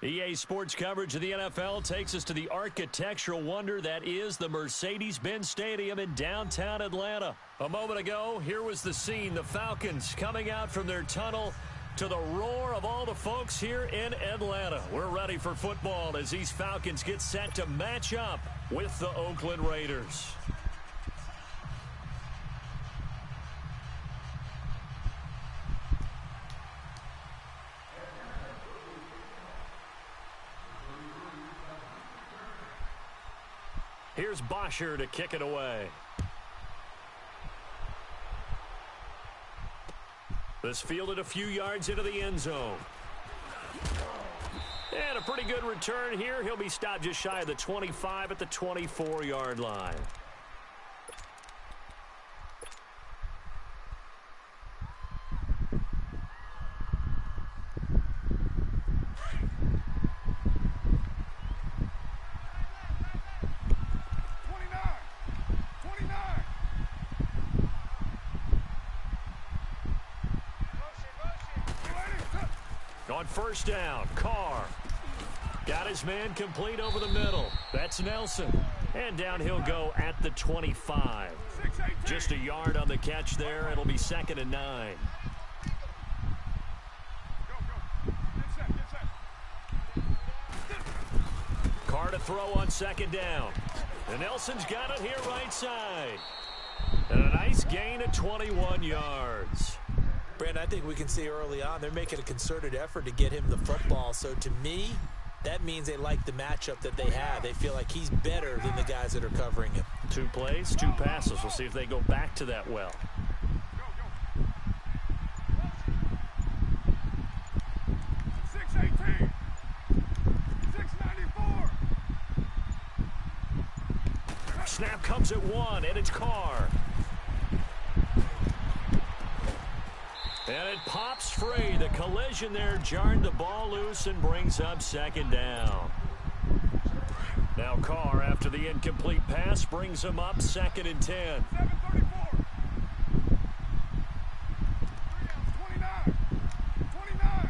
EA Sports coverage of the NFL takes us to the architectural wonder that is the Mercedes-Benz Stadium in downtown Atlanta. A moment ago, here was the scene. The Falcons coming out from their tunnel to the roar of all the folks here in Atlanta. We're ready for football as these Falcons get set to match up with the Oakland Raiders. Here's Bosher to kick it away. This fielded a few yards into the end zone. And a pretty good return here. He'll be stopped just shy of the 25 at the 24-yard line. On first down, Carr got his man complete over the middle. That's Nelson. And down he'll go at the 25. Just a yard on the catch there. It'll be 2nd and 9. Carr to throw on 2nd down. And Nelson's got it here right side. And a nice gain of 21 yards. Brandon, I think we can see early on they're making a concerted effort to get him the football. So to me, that means they like the matchup that they have. They feel like he's better than the guys that are covering him. 2 plays, 2 passes. We'll see if they go back to that well. Snap comes at 1, and it's Carr. And it pops free. The collision there jarred the ball loose and brings up 2nd down. Now Carr, after the incomplete pass, brings him up 2nd and 10. 7:34. 29.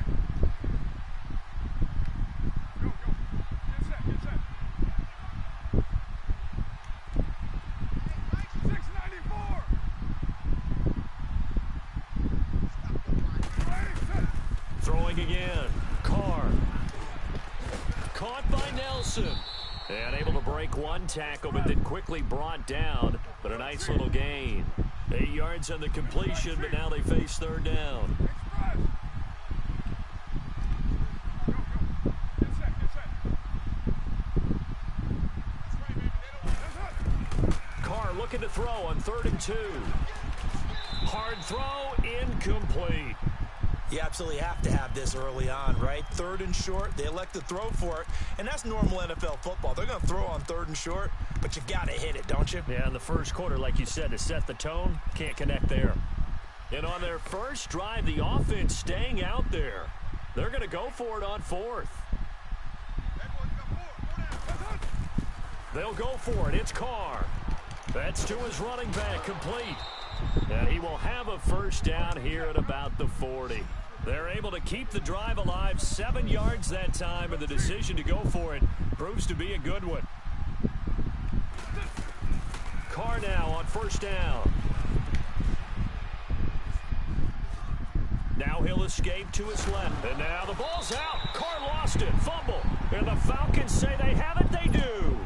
Go. Get set. 694. Throwing again. Carr. Caught by Nelson. And able to break 1 tackle, but then quickly brought down. But a nice little gain. 8 yards on the completion, but now they face 3rd down. Carr looking to throw on 3rd and 2. Hard throw, incomplete. You absolutely have to have this early on, right? 3rd and short, they elect to throw for it, and that's normal NFL football. They're going to throw on 3rd and short, but you got to hit it, don't you? Yeah, in the first quarter, like you said, to set the tone, can't connect there. And on their first drive, the offense staying out there. They're going to go for it on 4th. They'll go for it. It's Carr. That's to his running back, complete. And he will have a 1st down here at about the 40. They're able to keep the drive alive, 7 yards that time, and the decision to go for it proves to be a good one. Carr now on 1st down. Now he'll escape to his left. And now the ball's out. Carr lost it. Fumble. And the Falcons say they have it. They do.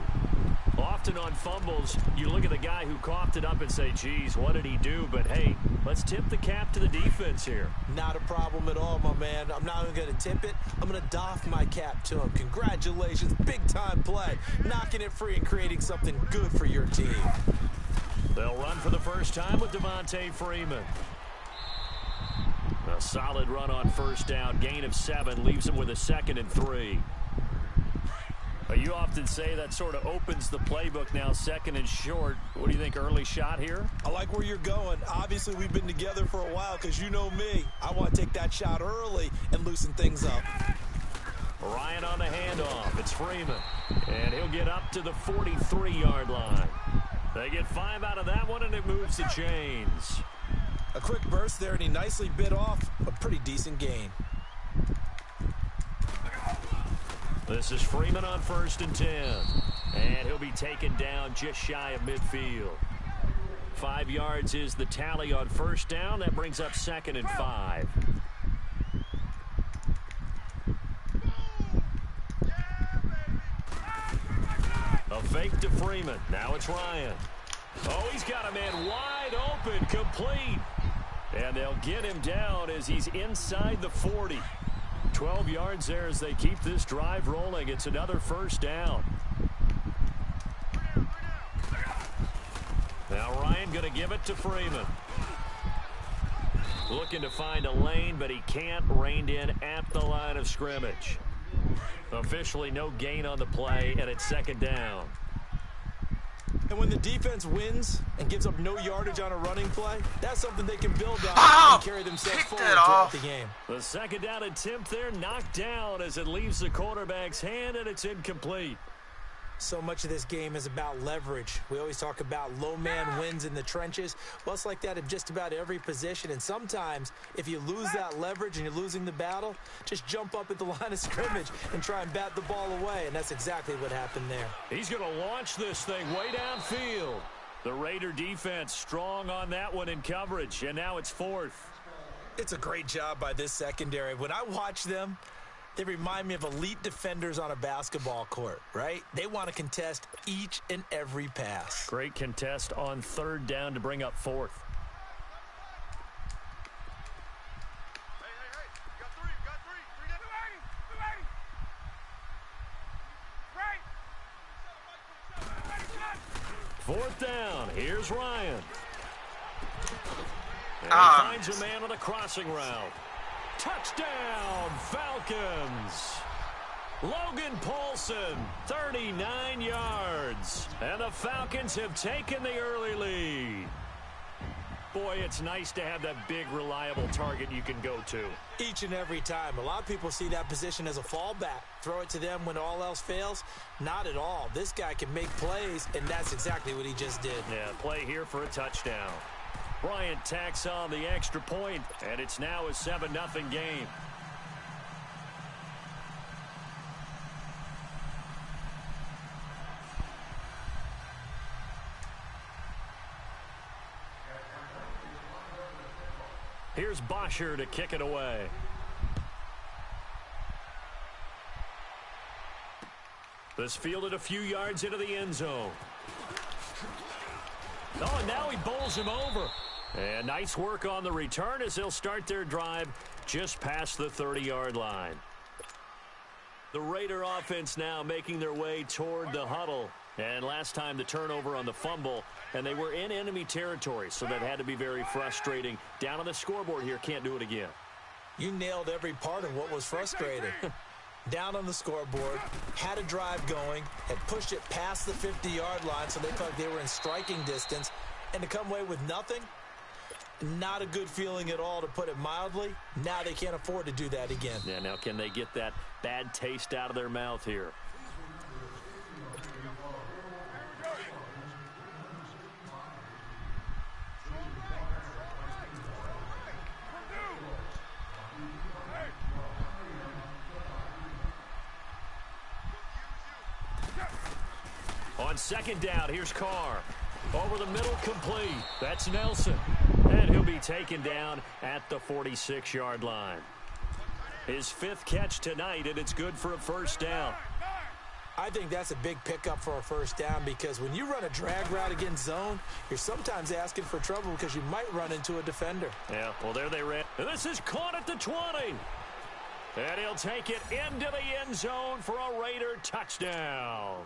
Often on fumbles, you look at the guy who coughed it up and say, geez, what did he do? But, hey, let's tip the cap to the defense here. Not a problem at all, my man. I'm not even going to tip it. I'm going to doff my cap to him. Congratulations. Big-time play. Knocking it free and creating something good for your team. They'll run for the first time with Devontae Freeman. A solid run on 1st down. Gain of 7 leaves him with a 2nd and 3. You often say that sort of opens the playbook now, 2nd and short. What do you think, early shot here? I like where you're going. Obviously, we've been together for a while because you know me. I want to take that shot early and loosen things up. Ryan on the handoff. It's Freeman. And he'll get up to the 43-yard line. They get 5 out of that one, and it moves the chains. A quick burst there, and he nicely bit off a pretty decent gain. This is Freeman on 1st and 10. And he'll be taken down just shy of midfield. 5 yards is the tally on 1st down. That brings up 2nd and 5. A fake to Freeman. Now it's Ryan. Oh, he's got a man wide open, complete. And they'll get him down as he's inside the 40. 12 yards there as they keep this drive rolling. It's another 1st down. Now Ryan going to give it to Freeman. Looking to find a lane, but he can't. Reined in at the line of scrimmage. Officially no gain on the play, and it's 2nd down. And when the defense wins and gives up no yardage on a running play, that's something they can build on and carry themselves forward throughout the game. The 2nd down attempt there knocked down as it leaves the quarterback's hand, and it's incomplete. So much of this game is about leverage. We always talk about low man wins in the trenches. Well, it's like that in just about every position. And sometimes, if you lose that leverage and you're losing the battle, just jump up at the line of scrimmage and try and bat the ball away. And that's exactly what happened there. He's going to launch this thing way downfield. The Raider defense strong on that one in coverage. And now it's 4th. It's a great job by this secondary. When I watch them, they remind me of elite defenders on a basketball court, right? They want to contest each and every pass. Great contest on 3rd down to bring up 4th. Hey. You got three. 280. Right. 4th down. Here's Ryan. And he finds a man on a crossing route. Touchdown, Falcons. Logan Paulson, 39 yards. And the Falcons have taken the early lead. Boy, it's nice to have that big, reliable target you can go to. Each and every time. A lot of people see that position as a fallback. Throw it to them when all else fails. Not at all. This guy can make plays, and that's exactly what he just did. Yeah, play here for a touchdown. Bryant tacks on the extra point, and it's now a 7-0 game. Here's Bosher to kick it away. This fielded a few yards into the end zone. Oh, and now he bowls him over. And nice work on the return as they'll start their drive just past the 30-yard line. The Raider offense now making their way toward the huddle. And last time the turnover on the fumble, and they were in enemy territory, so that had to be very frustrating. Down on the scoreboard here, can't do it again. You nailed every part of what was frustrating. Down on the scoreboard, had a drive going, had pushed it past the 50-yard line, so they felt like they were in striking distance, and to come away with nothing, not a good feeling at all, to put it mildly. Now they can't afford to do that again. Yeah, now can they get that bad taste out of their mouth here? On 2nd down, here's Carr. Over the middle, complete. That's Nelson. And he'll be taken down at the 46-yard line. His 5th catch tonight, and it's good for a 1st down. I think that's a big pickup for a 1st down, because when you run a drag route against zone, you're sometimes asking for trouble because you might run into a defender. Yeah, well, there they ran. And this is caught at the 20. And he'll take it into the end zone for a Raider touchdown.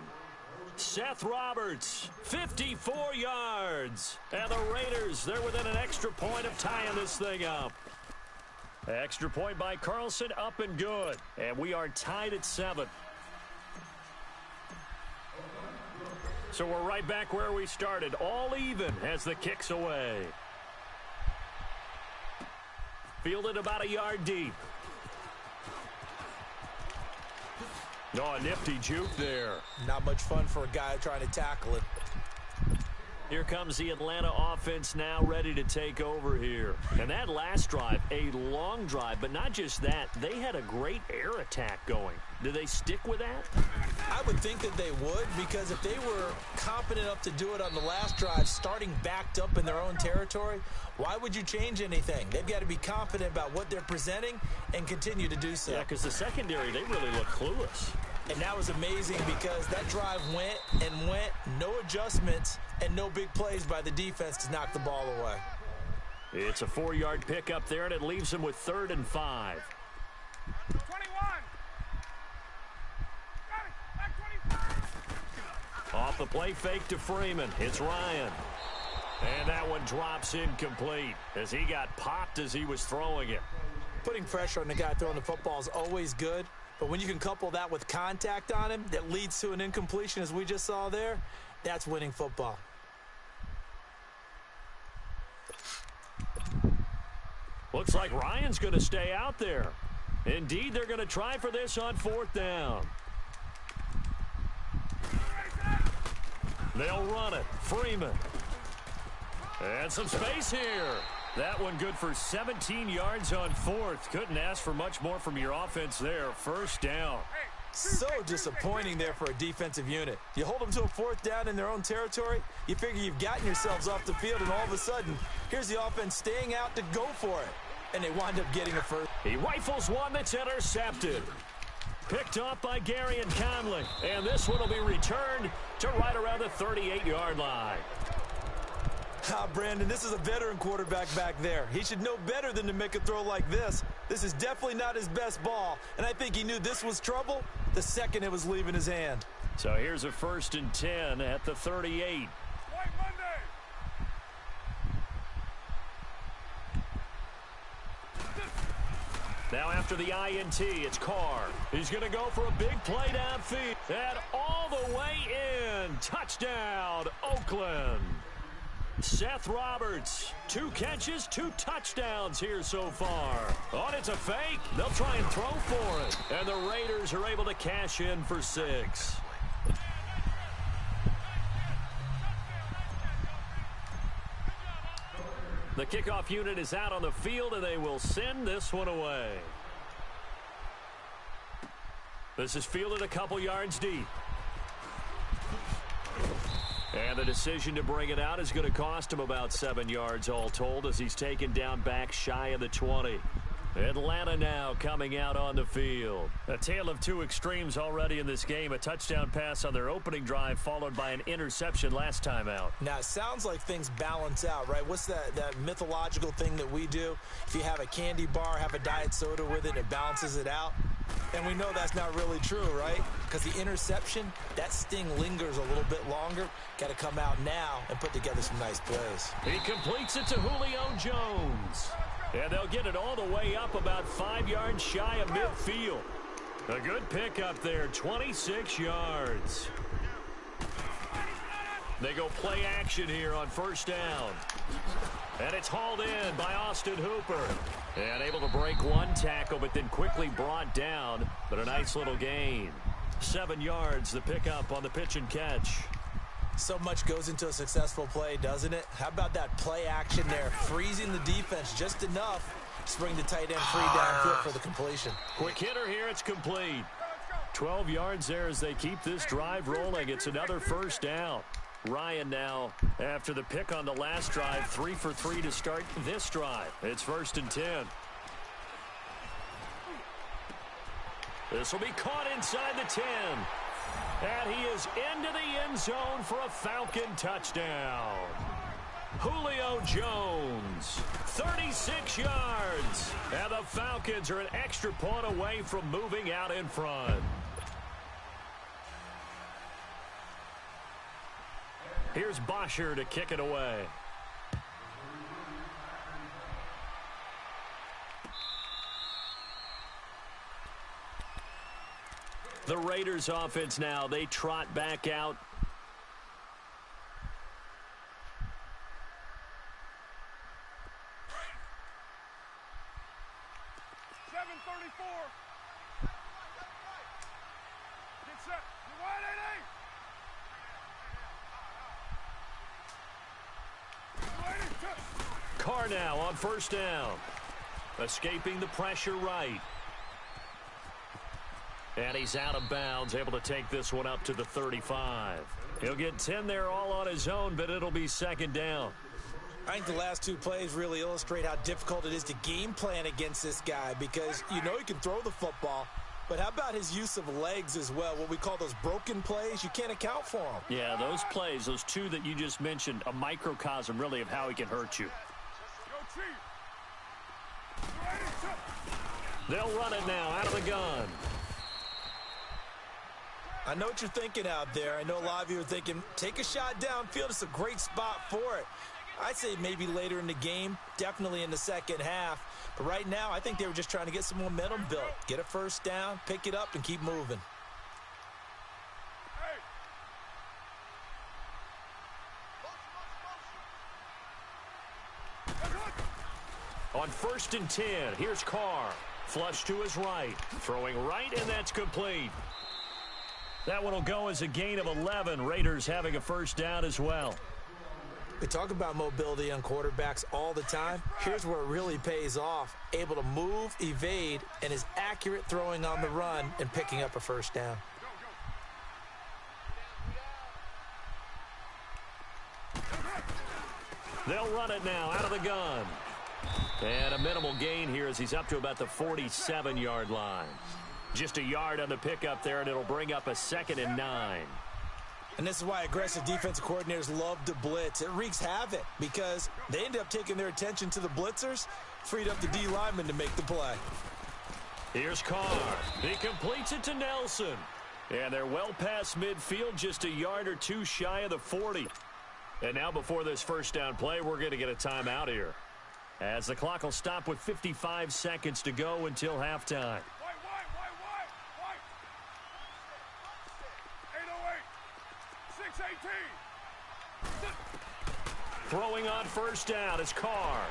Seth Roberts, 54 yards. And the Raiders, they're within an extra point of tying this thing up. Extra point by Carlson, up and good. And we are tied at 7. So we're right back where we started. All even as the kick's away. Fielded about a yard deep. Oh, a nifty juke there. Not much fun for a guy trying to tackle it. Here comes the Atlanta offense now ready to take over here. And that last drive, a long drive, but not just that. They had a great air attack going. Do they stick with that? I would think that they would, because if they were competent enough to do it on the last drive, starting backed up in their own territory, why would you change anything? They've got to be confident about what they're presenting and continue to do so. Yeah, because the secondary, they really look clueless. And that was amazing because that drive went and went, no adjustments, and no big plays by the defense to knock the ball away. It's a 4-yard pickup there, and it leaves them with 3rd and 5. 21. Got it. Back 25. Off the play fake to Freeman. It's Ryan. And that one drops incomplete as he got popped as he was throwing it. Putting pressure on the guy throwing the football is always good, but when you can couple that with contact on him that leads to an incompletion, as we just saw there, that's winning football. Looks like Ryan's going to stay out there. Indeed, they're going to try for this on 4th down. They'll run it. Freeman. And some space here. That one good for 17 yards on 4th. Couldn't ask for much more from your offense there. 1st down. So disappointing there for a defensive unit. You hold them to a 4th down in their own territory, you figure you've gotten yourselves off the field, and all of a sudden, here's the offense staying out to go for it. And they wind up getting a first. He rifles one that's intercepted. Picked off by Gary and Conley. And this one will be returned to right around the 38-yard line. Brandon, this is a veteran quarterback back there. He should know better than to make a throw like this. This is definitely not his best ball, and I think he knew this was trouble the second it was leaving his hand. So here's a 1st and 10 at the 38. White Monday. Now after the INT, it's Carr. He's going to go for a big play downfield. And all the way in. Touchdown, Oakland. Seth Roberts, 2 catches, 2 touchdowns here so far. Oh, it's a fake. They'll try and throw for it. And the Raiders are able to cash in for 6. The kickoff unit is out on the field, and they will send this one away. This is fielded a couple yards deep. And the decision to bring it out is going to cost him about 7 yards all told as he's taken down back shy of the 20. Atlanta now coming out on the field. A tale of 2 extremes already in this game. A touchdown pass on their opening drive followed by an interception last time out. Now, it sounds like things balance out, right? What's that mythological thing that we do? If you have a candy bar, have a diet soda with it, it balances it out. And we know that's not really true, right? Because the interception, that sting lingers a little bit longer. Got to come out now and put together some nice plays. He completes it to Julio Jones. And they'll get it all the way up about 5 yards shy of midfield. A good pickup there, 26 yards. They go play action here on 1st down. And it's hauled in by Austin Hooper. And able to break 1 tackle, but then quickly brought down. But a nice little gain. 7 yards, the pickup on the pitch and catch. So much goes into a successful play, doesn't it? How about that play action there? Freezing the defense just enough to bring the tight end free downfield for the completion. Quick hitter here, it's complete. 12 yards there as they keep this drive rolling. It's another 1st down. Ryan now, after the pick on the last drive, 3 for 3 to start this drive. It's 1st and 10. This will be caught inside the 10. And he is into the end zone for a Falcon touchdown. Julio Jones, 36 yards. And the Falcons are an extra point away from moving out in front. Here's Bosher to kick it away. The Raiders offense now, they trot back out. Carr now on first down. Escaping the pressure right. And he's out of bounds, able to take this one up to the 35. He'll get 10 there all on his own, but it'll be second down. I think the last two plays really illustrate how difficult it is to game plan against this guy because you know he can throw the football, but how about his use of legs as well? What we call those broken plays, you can't account for them. Yeah, those plays, those two that you just mentioned, a microcosm really of how he can hurt you. They'll run it now out of the gun. I know what you're thinking out there. I know a lot of you are thinking, take a shot downfield. It's a great spot for it. I'd say maybe later in the game, definitely in the second half. But right now, I think they were just trying to get some momentum built. Get a first down, pick it up, and keep moving. On 1st and 10, here's Carr. Flush to his right. Throwing right, and that's complete. That one will go as a gain of 11. Raiders having a first down as well. We talk about mobility on quarterbacks all the time. Here's where it really pays off. Able to move, evade, and is accurate throwing on the run and picking up a first down. They'll run it now out of the gun. And a minimal gain here as he's up to about the 47-yard line. Just a yard on the pickup there, and it'll bring up a 2nd and 9. And this is why aggressive defensive coordinators love to blitz. It wreaks havoc because they end up taking their attention to the blitzers, freed up the D lineman to make the play. Here's Carr. He completes it to Nelson. And they're well past midfield, just a yard or two shy of the 40. And now before this first down play, we're going to get a timeout here, as the clock will stop with 55 seconds to go until halftime. 808. 618. Throwing on first down is Carr.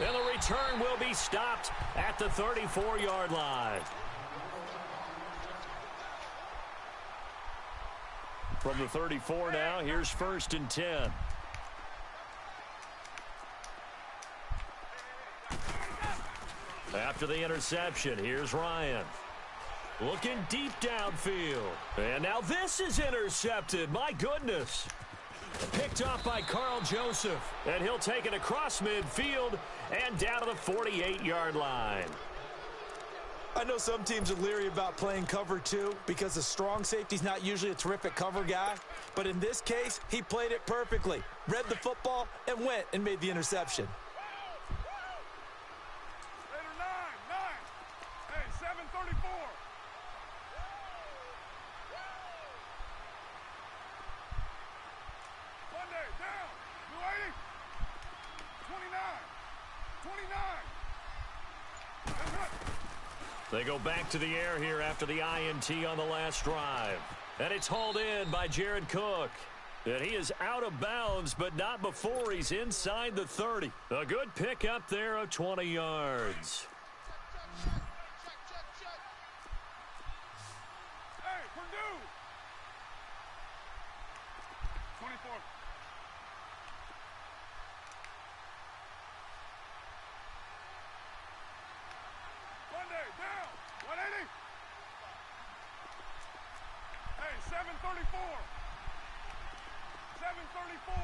And the return will be stopped at the 34-yard line. From the 34 now, here's 1st and 10. After the interception, here's Ryan. Looking deep downfield. And now this is intercepted. My goodness. Picked off by Carl Joseph. And he'll take it across midfield and down to the 48-yard line. I know some teams are leery about playing cover 2 because the strong safety's not usually a terrific cover guy. But in this case, he played it perfectly. Read the football and went and made the interception. Raider 9. Hey, 734. Monday, down. 280. 29. 29. That's right. They go back to the air here after the INT on the last drive. And it's hauled in by Jared Cook. And he is out of bounds, but not before he's inside the 30. A good pick up there of 20 yards. Hey, Purdue. 24. Monday, down. 180. Hey, 734. 734.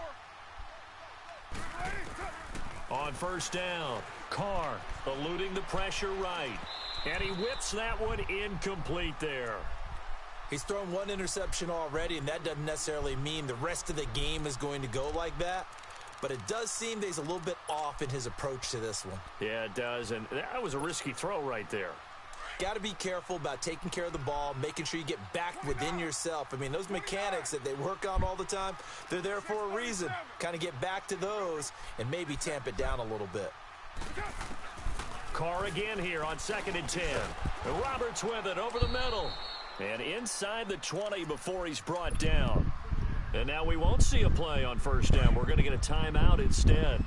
On first down, Carr eluding the pressure right. And he whips that one incomplete there. He's thrown one interception already, and that doesn't necessarily mean the rest of the game is going to go like that. But it does seem that he's a little bit off in his approach to this one. Yeah, it does, and that was a risky throw right there. Got to be careful about taking care of the ball, making sure you get back within yourself. I mean, those mechanics that they work on all the time, they're there for a reason. Kind of get back to those and maybe tamp it down a little bit. Carr again here on 2nd and 10. And Roberts with it over the middle. And inside the 20 before he's brought down. And now we won't see a play on first down. We're going to get a timeout instead,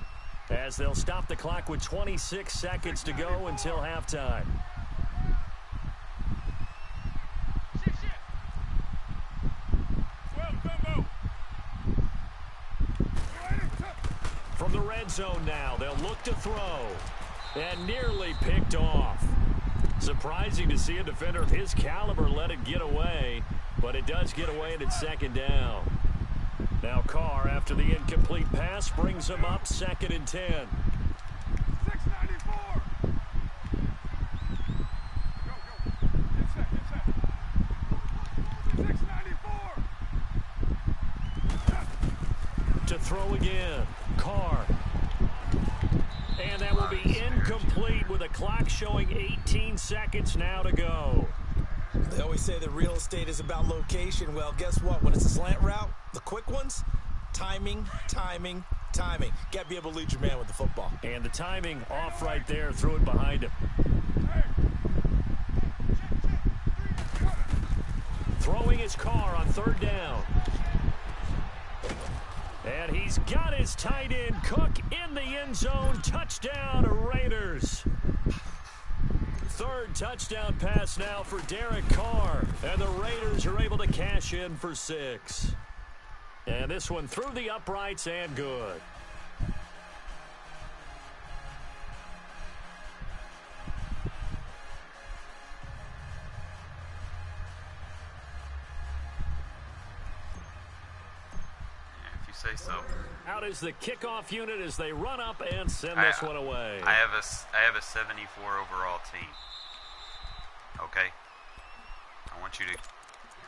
as they'll stop the clock with 26 seconds to go until halftime. red zone now. They'll look to throw. And nearly picked off. Surprising to see a defender of his caliber let it get away. But it does get away, and it's second down. Now Carr, after the incomplete pass, brings him up 2nd and 10. 694. Go. Get set. 694. To throw again. Carr. And that will be incomplete with a clock showing 18 seconds now to go. They always say that real estate is about location. Well, guess what? When it's a slant route, the quick ones, timing. Got to be able to lead your man with the football. And the timing off right there. Threw it behind him. Throwing his Carr on 3rd down. And he's got his tight end Cook in the end zone. Touchdown, Raiders. 3rd touchdown pass now for Derek Carr. And the Raiders are able to cash in for 6. And this one through the uprights and good. Say so. Out is the kickoff unit as they run up and send this one away. I have a 74 overall team. Okay. I want you to.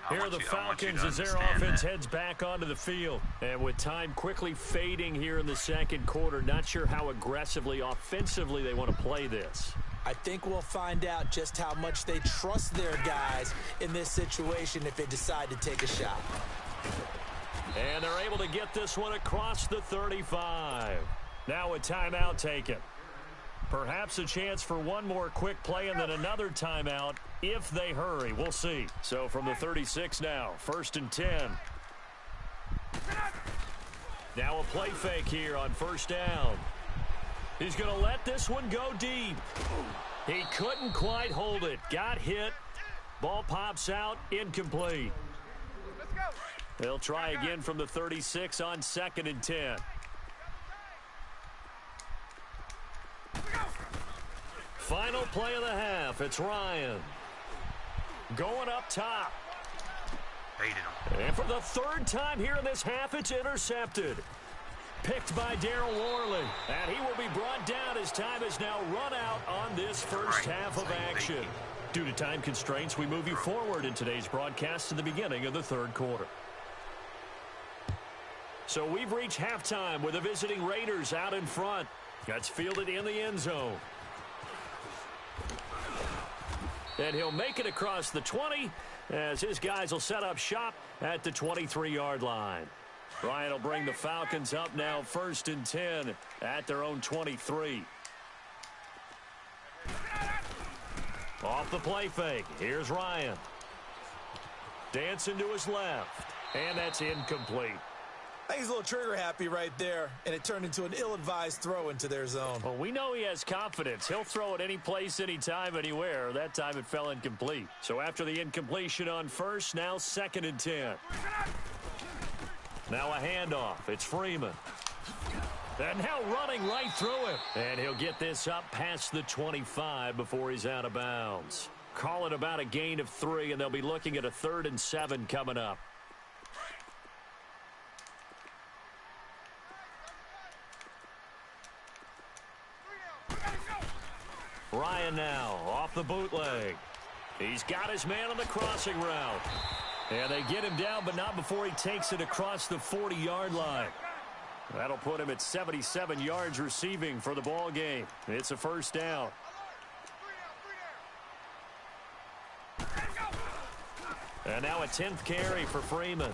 Here are the Falcons as their offense heads back onto the field. And with time quickly fading here in the 2nd quarter, not sure how aggressively, offensively they want to play this. I think we'll find out just how much they trust their guys in this situation if they decide to take a shot. And they're able to get this one across the 35. Now a timeout taken. Perhaps a chance for one more quick play and then another timeout if they hurry. We'll see. So from the 36 now, 1st and 10. Now a play fake here on 1st down. He's going to let this one go deep. He couldn't quite hold it. Got hit. Ball pops out. Incomplete. They'll try again from the 36 on 2nd and 10. Final play of the half. It's Ryan. Going up top. And for the 3rd time here in this half, it's intercepted. Picked by Darryl Worley. And he will be brought down as time is now run out on this first half of action. Due to time constraints, we move you forward in today's broadcast to the beginning of the 3rd quarter. So we've reached halftime with the visiting Raiders out in front. That's fielded in the end zone. And he'll make it across the 20 as his guys will set up shop at the 23-yard line. Ryan will bring the Falcons up now 1st and 10 at their own 23. Off the play fake. Here's Ryan. Dancing to his left. And that's incomplete. I think he's a little trigger happy right there, and it turned into an ill-advised throw into their zone. Well, we know he has confidence. He'll throw it any place, anytime, anywhere. That time it fell incomplete. So after the incompletion on 1st, now 2nd and 10. Now a handoff. It's Freeman. And now running right through him. And he'll get this up past the 25 before he's out of bounds. Call it about a gain of 3, and they'll be looking at a 3rd and 7 coming up. Ryan now off the bootleg. He's got his man on the crossing route. And they get him down, but not before he takes it across the 40-yard line. That'll put him at 77 yards receiving for the ball game. It's a 1st down. And now a 10th carry for Freeman.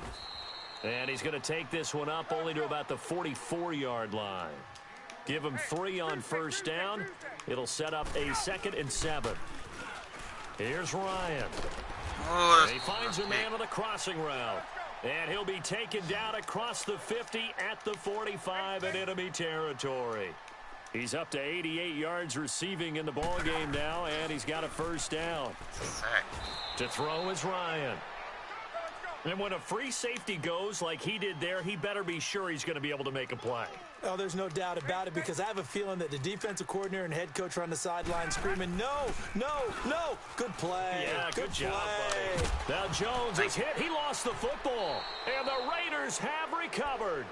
And he's going to take this one up only to about the 44-yard line. Give him 3 on 1st down. It'll set up a 2nd and 7. Here's Ryan. And he finds a man on the crossing route. And he'll be taken down across the 50 at the 45 in enemy territory. He's up to 88 yards receiving in the ball game now, and he's got a 1st down. To throw is Ryan. And when a free safety goes like he did there, he better be sure he's going to be able to make a play. Oh, there's no doubt about it, because I have a feeling that the defensive coordinator and head coach are on the sideline screaming, no, no, no. Good play. Yeah, good job, buddy. Now Jones is hit. He lost the football. And the Raiders have recovered.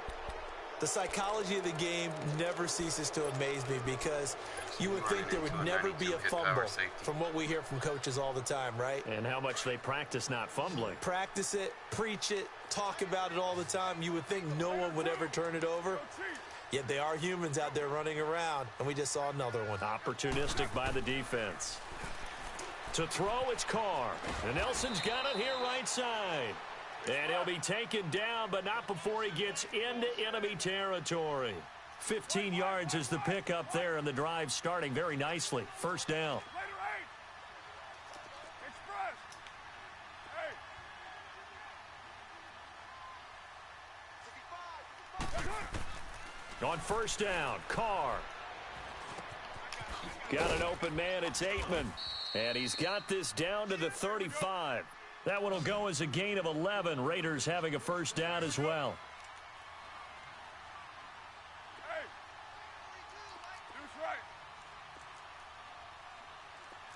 The psychology of the game never ceases to amaze me, because you would think there would never be a fumble from what we hear from coaches all the time, right? And how much they practice not fumbling. Practice it, preach it, talk about it all the time. You would think no one would ever turn it over. Yet they are humans out there running around, and we just saw another one. Opportunistic by the defense. To throw, it's Carr. And Nelson's got it here right side. And he'll be taken down, but not before he gets into enemy territory. 15 yards is the pickup there, and the drive starting very nicely. First down. On first down, Carr. Got an open man, it's Aitman. And he's got this down to the 35. That one will go as a gain of 11. Raiders having a first down as well. Hey, Deuce right.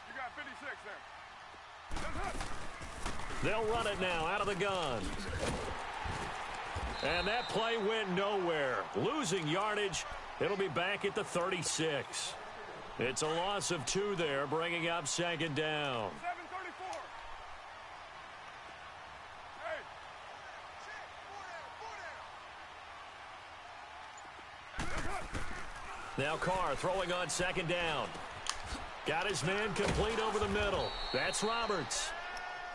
You got 56 there. They'll run it now out of the gun. And that play went nowhere. Losing yardage. It'll be back at the 36. It's a loss of 2 there, bringing up second down. 7:34. Hey. Now Carr throwing on second down. Got his man complete over the middle. That's Roberts.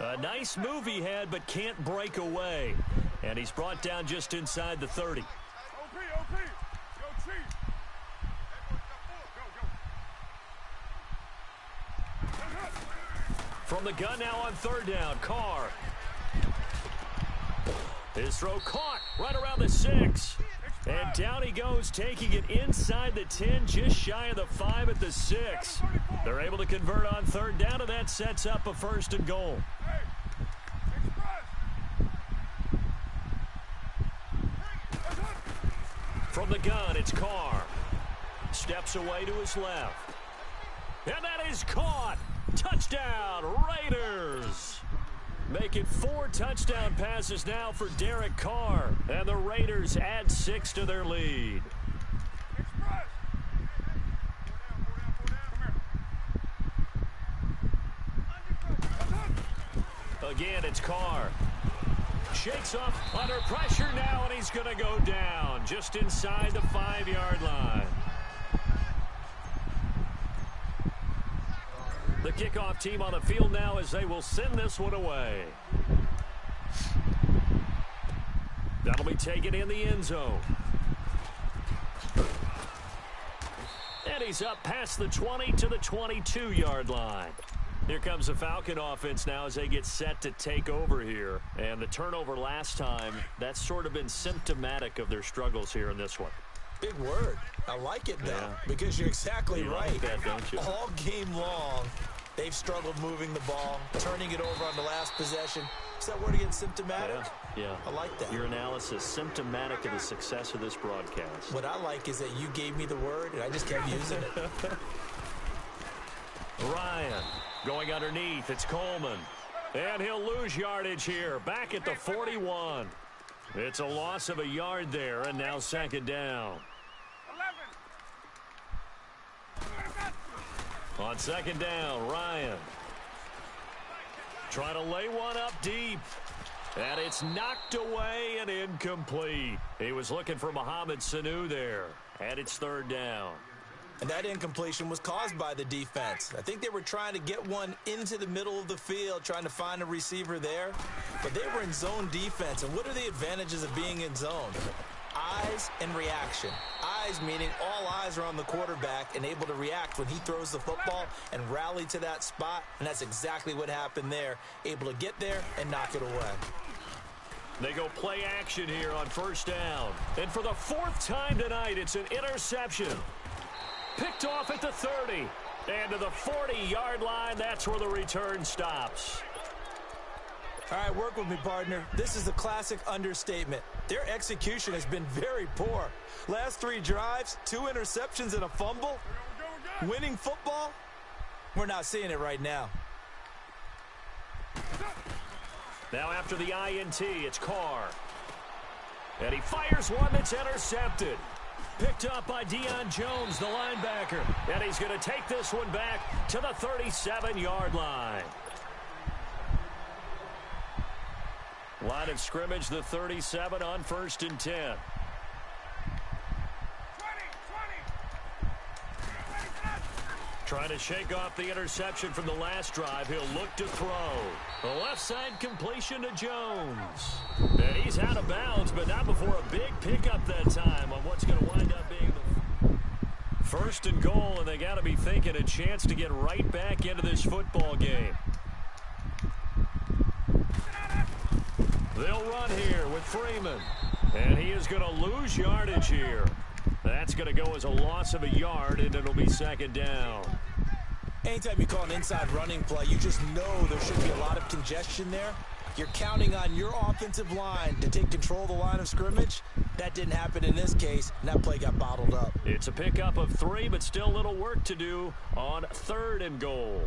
A nice move he had, but can't break away. And he's brought down just inside the 30. OP. Go Chiefs. Go. From the gun now on third down, Carr. His throw caught right around the 6. And down he goes, taking it inside the 10, just shy of the 5 at the 6. They're able to convert on third down, and that sets up a first and goal. From the gun, it's Carr. Steps away to his left. And that is caught. Touchdown, Raiders. Make it 4 touchdown passes now for Derek Carr. And the Raiders add 6 to their lead. Again, it's Carr. Shakes up under pressure now, and he's going to go down just inside the 5-yard line. The kickoff team on the field now as they will send this one away. That'll be taken in the end zone. And he's up past the 20 to the 22-yard line. Here comes the Falcon offense now as they get set to take over here. And the turnover last time, that's sort of been symptomatic of their struggles here in this one. Big word. I like it, though, because you're exactly right. Like that, don't you? All game long, they've struggled moving the ball, turning it over on the last possession. Is that word again, symptomatic? Yeah. I like that. Your analysis, symptomatic of the success of this broadcast. What I like is that you gave me the word, and I just kept using it. Ryan going underneath. It's Coleman. And he'll lose yardage here. Back at the 41. It's a loss of a yard there, and now second down. 11. On second down, Ryan. Trying to lay one up deep. And it's knocked away and incomplete. He was looking for Mohamed Sanu there. And it's third down. And that incompletion was caused by the defense. I think they were trying to get one into the middle of the field, trying to find a receiver there. But they were in zone defense. And what are the advantages of being in zone? Eyes and reaction. Eyes meaning all eyes are on the quarterback and able to react when he throws the football and rally to that spot. And that's exactly what happened there. Able to get there and knock it away. They go play action here on first down. And for the 4th time tonight, it's an interception. Picked off at the 30. And to the 40-yard line, that's where the return stops. All right, work with me, partner. This is a classic understatement. Their execution has been very poor. Last 3 drives, 2 interceptions and a fumble. Winning football? We're not seeing it right now. Now after the INT, it's Carr. And he fires one that's intercepted. Picked up by Deion Jones, the linebacker. And he's going to take this one back to the 37-yard line. Line of scrimmage, the 37 on 1st and 10. Trying to shake off the interception from the last drive. He'll look to throw. A left side completion to Jones. And he's out of bounds, but not before a big pickup that time on what's going to wind up being the 1st and goal, and they got to be thinking a chance to get right back into this football game. They'll run here with Freeman. And he is going to lose yardage here. That's going to go as a loss of a yard, and it'll be 2nd down. Anytime you call an inside running play, you just know there should be a lot of congestion there. You're counting on your offensive line to take control of the line of scrimmage. That didn't happen in this case, and that play got bottled up. It's a pickup of 3, but still a little work to do on 3rd and goal.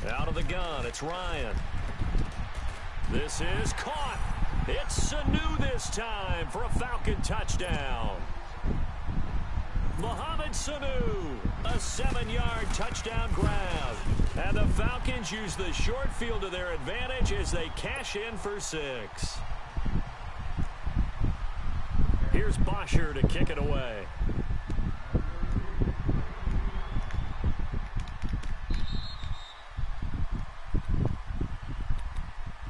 Out of the gun, it's Ryan. This is caught. It's Sanu this time for a Falcon touchdown. Mohamed Sanu, a 7-yard touchdown grab. And the Falcons use the short field to their advantage as they cash in for 6. Here's Bosher to kick it away.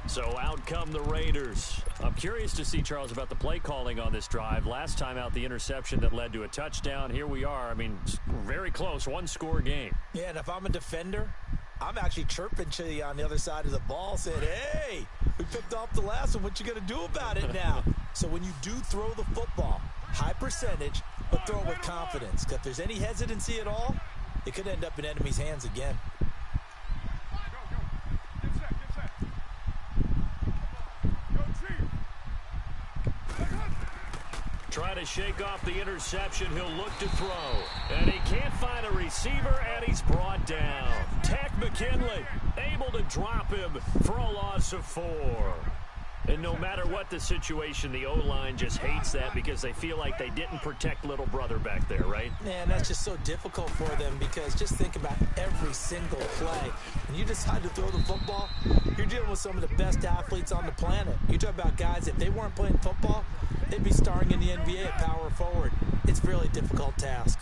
So out come the Raiders. I'm curious to see, Charles, about the play calling on this drive. Last time out, the interception that led to a touchdown. Here we are. I mean, very close, 1-score game. Yeah, and if I'm a defender, I'm actually chirping to you on the other side of the ball, saying, hey, we picked off the last one. What you going to do about it now? So when you do throw the football, high percentage, but throw it with confidence. Because if there's any hesitancy at all, it could end up in enemy's hands again. Trying to shake off the interception. He'll look to throw. And he can't find a receiver, and he's brought down. Tack McKinley able to drop him for a loss of 4. And no matter what the situation, the O-line just hates that because they feel like they didn't protect little brother back there, right? Man, that's just so difficult for them because just think about every single play. When you decide to throw the football, you're dealing with some of the best athletes on the planet. You talk about guys, if they weren't playing football, they'd be starring in the NBA at power forward. It's a really difficult task.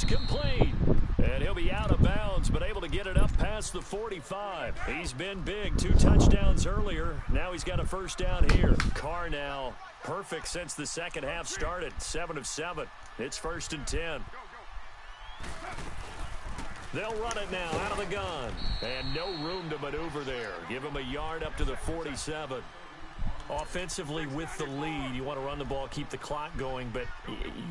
Complete. And he'll be out of bounds, but able to get it up past the 45. He's been big. 2 touchdowns earlier. Now he's got a 1st down here. Carr now perfect since the second half started. 7 of 7. It's 1st and 10. They'll run it now out of the gun. And no room to maneuver there. Give him a yard up to the 47. Offensively with the lead, you want to run the ball, keep the clock going, but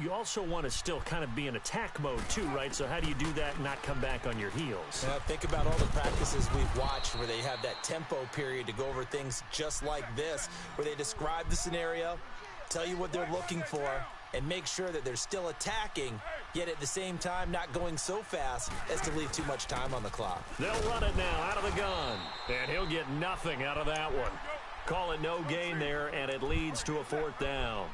you also want to still kind of be in attack mode too, right? So how do you do that and not come back on your heels? Yeah, think about all the practices we've watched where they have that tempo period to go over things just like this, where they describe the scenario, tell you what they're looking for, and make sure that they're still attacking, yet at the same time not going so fast as to leave too much time on the clock. They'll run it now out of the gun, and he'll get nothing out of that one. Call it no gain there, and it leads to a 4th down.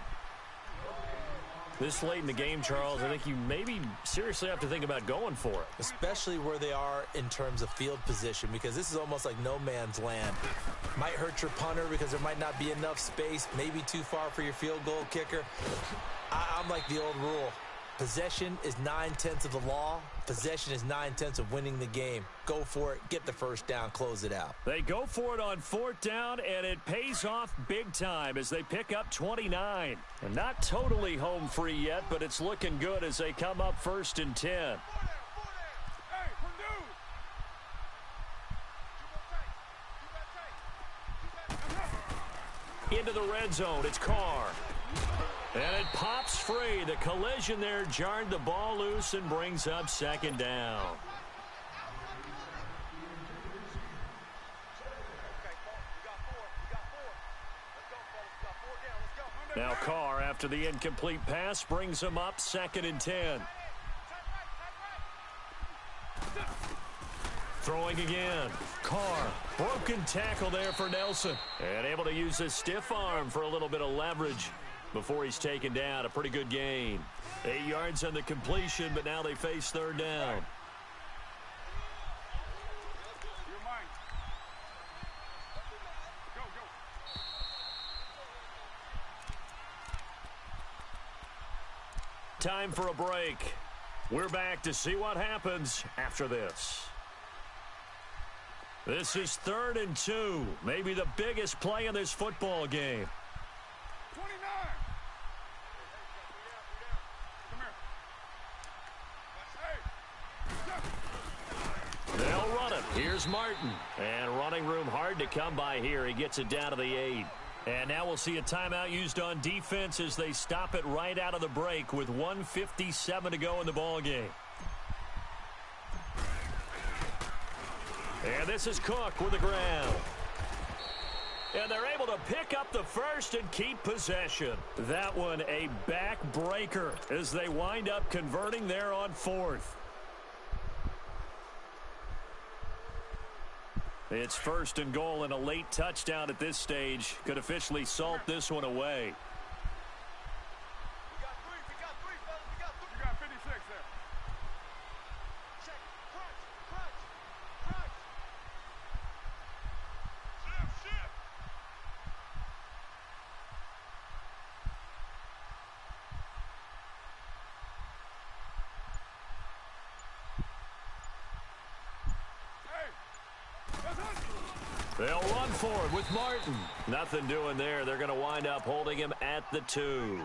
This late in the game, Charles, I think you maybe seriously have to think about going for it. Especially where they are in terms of field position, because this is almost like no man's land. Might hurt your punter because there might not be enough space, maybe too far for your field goal kicker. I'm like the old rule. Possession is 9/10 of the law. Possession is 9/10 of winning the game. Go for it. Get the first down. Close it out. They go for it on 4th down, and it pays off big time as they pick up 29. And not totally home free yet, but it's looking good as they come up 1st and 10. Into the red zone. It's Carr. And it pops free. The collision there jarred the ball loose and brings up 2nd down. Now Carr, after the incomplete pass, brings him up 2nd and 10. Throwing again. Carr. Broken tackle there for Nelson. And able to use his stiff arm for a little bit of leverage before he's taken down. A pretty good gain. 8 yards on the completion, but now they face 3rd down. Time for a break. We're back to see what happens after this. This is 3rd and 2. Maybe the biggest play in this football game. 29. Come here. They'll run it. Here's Martin. And running room hard to come by here. He gets it down to the 8. And now we'll see a timeout used on defense as they stop it right out of the break with 1:57 to go in the ball game. And this is Cook with the ground. And they're able to pick up the first and keep possession. That one a backbreaker as they wind up converting there on 4th. It's 1st and goal, and a late touchdown at this stage could officially salt this one away. We got 3, fellas. You got 56 there. Check. Crunch. Shift. They'll run for it with Martin. Nothing doing there. They're going to wind up holding him at the 2.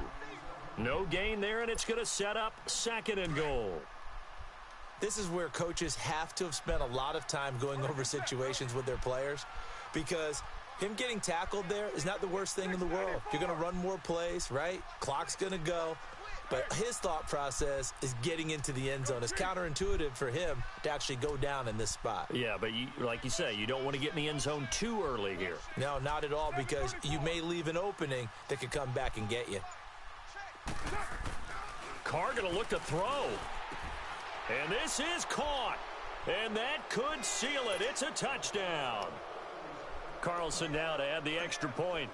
No gain there, and it's going to set up 2nd and goal. This is where coaches have to have spent a lot of time going over situations with their players, because him getting tackled there is not the worst thing in the world. You're going to run more plays, right? Clock's going to go. But his thought process is getting into the end zone. It's counterintuitive for him to actually go down in this spot. Yeah, but like you say, you don't want to get in the end zone too early here. No, not at all, because you may leave an opening that could come back and get you. Carr going to look to throw. And this is caught. And that could seal it. It's a touchdown. Carlson now to add the extra point.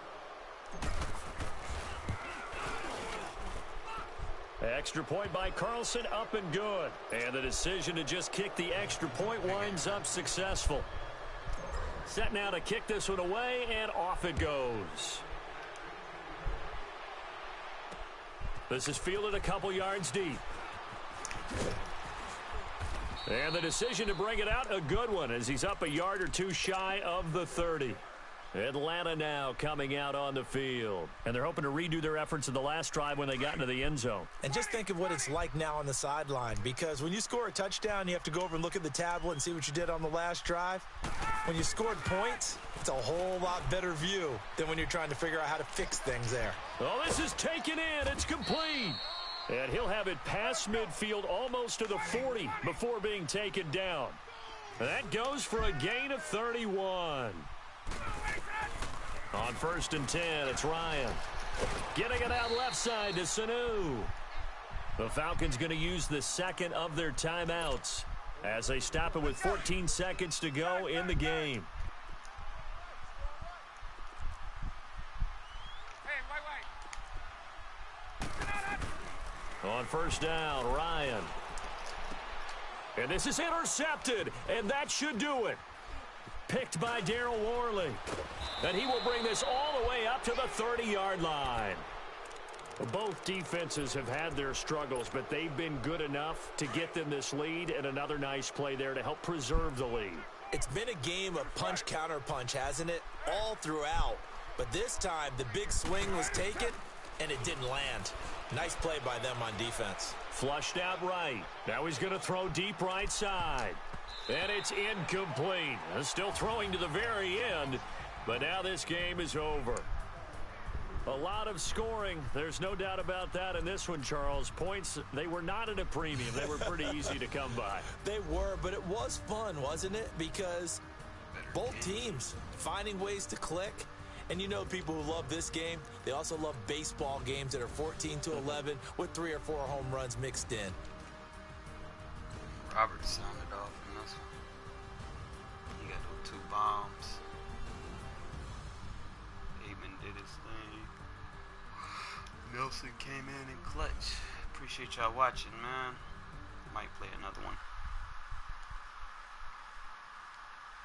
Extra point by Carlson, up and good. And the decision to just kick the extra point winds up successful. Set now to kick this one away, and off it goes. This is fielded a couple yards deep. And the decision to bring it out, a good one, as he's up a yard or two shy of the 30. Atlanta now coming out on the field. And they're hoping to redo their efforts in the last drive when they got into the end zone. And just think of what it's like now on the sideline, because when you score a touchdown, you have to go over and look at the tablet and see what you did on the last drive. When you scored points, it's a whole lot better view than when you're trying to figure out how to fix things there. Oh, this is taken in. It's complete. And he'll have it past midfield almost to the 40 before being taken down. That goes for a gain of 31. On 1st and 10, it's Ryan. Getting it out left side to Sanu. The Falcons going to use the second of their timeouts as they stop it with 14 seconds to go in the game. On 1st down, Ryan. And this is intercepted, and that should do it. Picked by Darryl Worley. And he will bring this all the way up to the 30-yard line. Both defenses have had their struggles, but they've been good enough to get them this lead, and another nice play there to help preserve the lead. It's been a game of punch-counter-punch, hasn't it? All throughout. But this time, the big swing was taken, and it didn't land. Nice play by them on defense. Flushed out right. Now he's going to throw deep right side. And it's incomplete. Still throwing to the very end, but now this game is over. A lot of scoring. There's no doubt about that in this one, Charles. Points, they were not at a premium. They were pretty easy to come by. They were, but it was fun, wasn't it? Because both teams finding ways to click. And you know people who love this game, they also love baseball games that are 14-11 with 3 or 4 home runs mixed in. Robert sounded off in this one. He got those 2 bombs. Amen did his thing. Nelson came in clutch. Appreciate y'all watching, man. Might play another one.